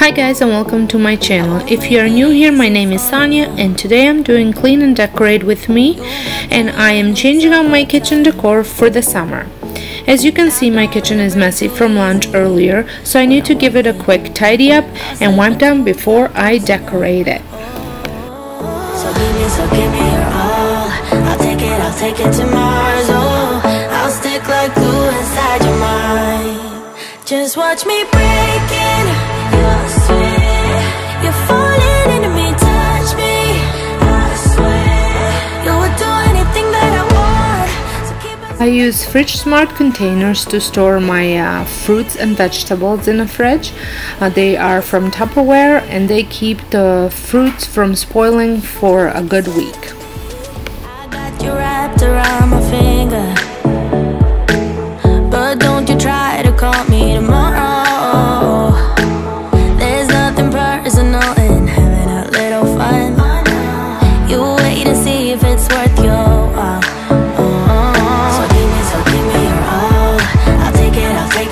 Hi guys, and welcome to my channel. If you are new here, my name is Sonia and today I'm doing clean and decorate with me, and I am changing out my kitchen decor for the summer. As you can see, my kitchen is messy from lunch earlier, so I need to give it a quick tidy up and wipe down before I decorate it. So give me your all. I'll take it to Mars. Oh, I'll stick like glue inside your mind. Just watch me breaking. You're sweet. You're falling into me, touch me. I swear you would do anything that I want. So keep us. I use fridge smart containers to store my fruits and vegetables in a fridge. They are from Tupperware and they keep the fruits from spoiling for a good week. I got you wrapped around my finger, but don't you try to call me tomorrow. There's nothing personal in having a little fun. You wait and see if it's worth your while. So give me your all. I'll take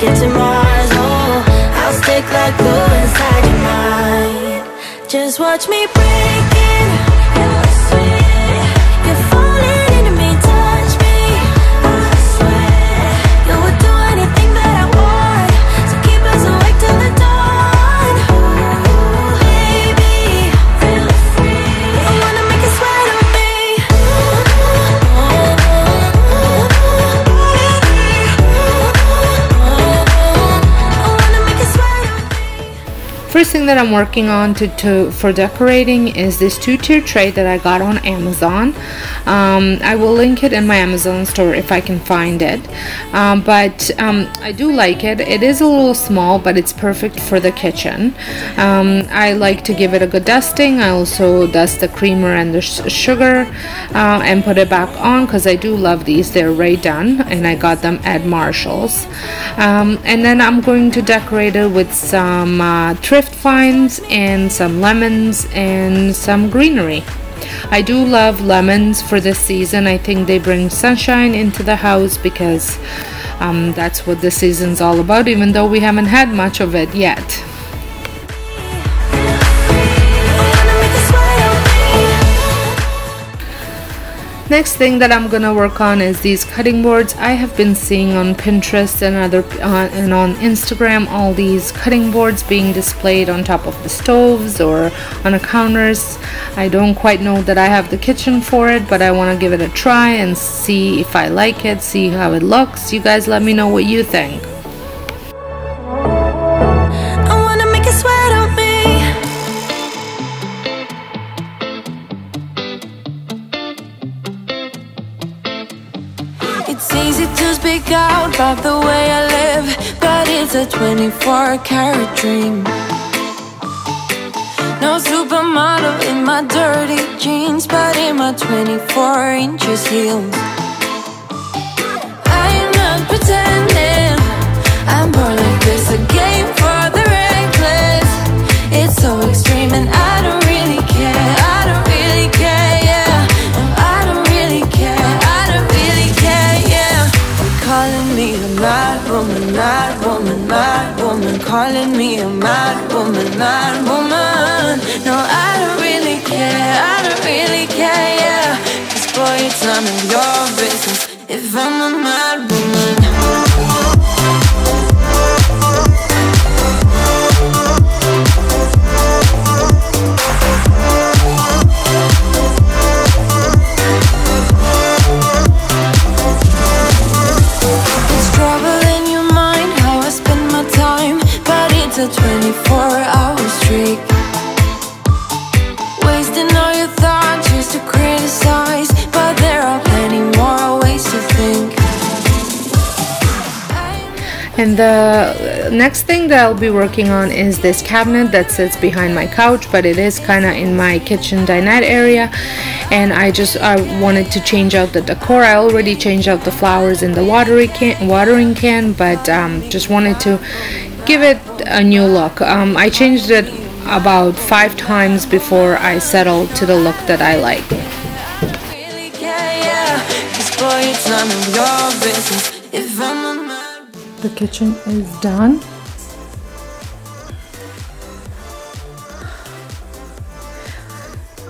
it to Mars. Oh, I'll stick like glue inside your mind. Just watch me breaking. You're sweet. You're falling into me, touch me. I swear you would do anything that I want. So keep us awake till the dawn. Ooh, baby, feel free. I wanna make you sweat on me. I wanna make you sweat on me. First thing that I'm working on for decorating is this 2-tier tray that I got on Amazon. I will link it in my Amazon store if I can find it, but I do like it. It is a little small, but it's perfect for the kitchen. I like to give it a good dusting. I also dust the creamer and the sugar and put it back on because I do love these. They're right done and I got them at Marshall's. And then I'm going to decorate it with some thrift finds and some lemons and some greenery. I do love lemons for this season. I think they bring sunshine into the house because that's what the season's all about, even though we haven't had much of it yet. Next thing that I'm gonna work on is these cutting boards. I have been seeing on Pinterest and and on Instagram all these cutting boards being displayed on top of the stoves or on the counters. I don't quite know that I have the kitchen for it, but I want to give it a try and see if I like it, see how it looks. You guys let me know what you think. I wanna make you sweat on me. It's easy to speak out about the way I live, but it's a 24-karat dream. No supermodel in my dirty jeans, but in my 24 inches heels. I'm not pretending I'm born like this, a game for the reckless. It's so extreme and I don't really care. I don't really care, yeah. No, I don't really care. I don't really care, yeah. They're calling me a mad woman, mad woman, mad woman. Calling me a mad woman, mad woman. No, I don't really care. I don't really care, yeah. 'Cause boy, it's none of your business if I'm a mad woman. It's trouble in your mind how I spend my time, but it's a 24-hour streak. Wasting all your thoughts just to criticize, but there are plenty more ways to think. And the next thing that I'll be working on is this cabinet that sits behind my couch, but it is kind of in my kitchen dinette area, and I wanted to change out the decor. I already changed out the flowers in the watering can, but just wanted to give it a new look. I changed it about 5 times before I settled to the look that I like. The kitchen is done.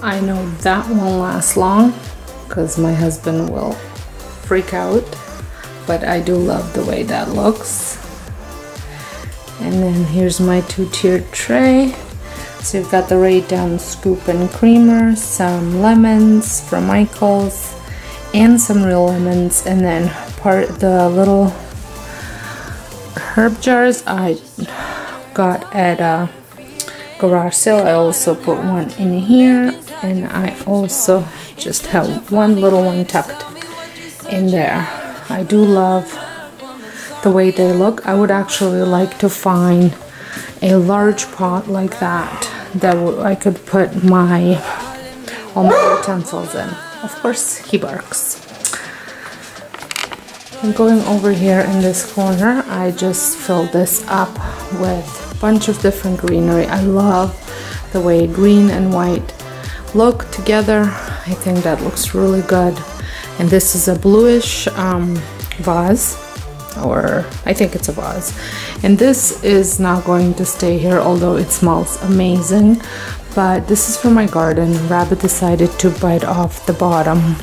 I know that won't last long because my husband will freak out, but I do love the way that looks. And then here's my 2-tiered tray. So you've got the Raid Down Scoop and Creamer, some lemons from Michael's, and some real lemons, and then the little herb jars I got at a garage sale. I also put one in here, and I also just have one little one tucked in there. I do love the way they look. I would actually like to find a large pot like that I could put all my utensils in. Of course, he barks. And going over here in this corner, I just filled this up with a bunch of different greenery. I love the way green and white look together. I think that looks really good. And this is a bluish vase, or I think it's a vase. And this is not going to stay here, although it smells amazing. But this is for my garden. Rabbit decided to bite off the bottom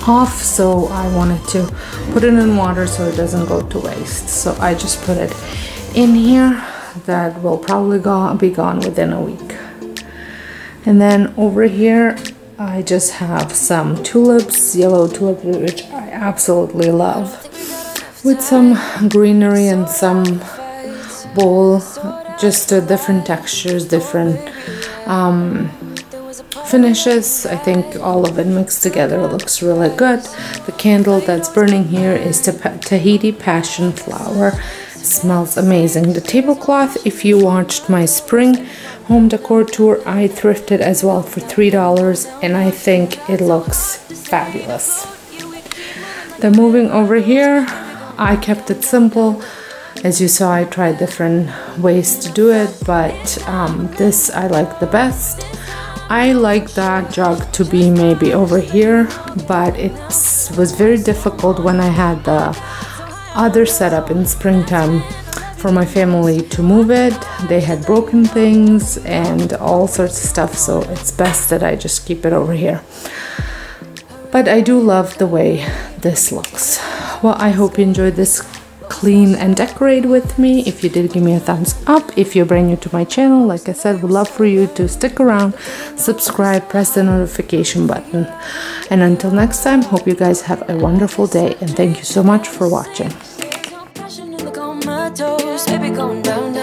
off, so I wanted to put it in water so it doesn't go to waste. So I just put it in here. That will probably be gone within a week. And then over here I just have some tulips, yellow tulips, which I absolutely love, with some greenery and some bowl, just different textures, different finishes. I think all of it mixed together looks really good. The candle that's burning here is Tahiti Passion Flower. It smells amazing. The tablecloth, if you watched my spring home decor tour, I thrifted as well for $3, and I think it looks fabulous. Then moving over here, I kept it simple. As you saw, I tried different ways to do it, but this I like the best. I like that jug to be maybe over here, but it was very difficult when I had the other setup in springtime for my family to move it. They had broken things and all sorts of stuff, so it's best that I just keep it over here. But I do love the way this looks. Well, I hope you enjoyed this clean and decorate with me. If you did, give me a thumbs up. If you're brand new to my channel, like I said, would love for you to stick around, subscribe, press the notification button. And until next time, hope you guys have a wonderful day, and thank you so much for watching. Baby, going down, down.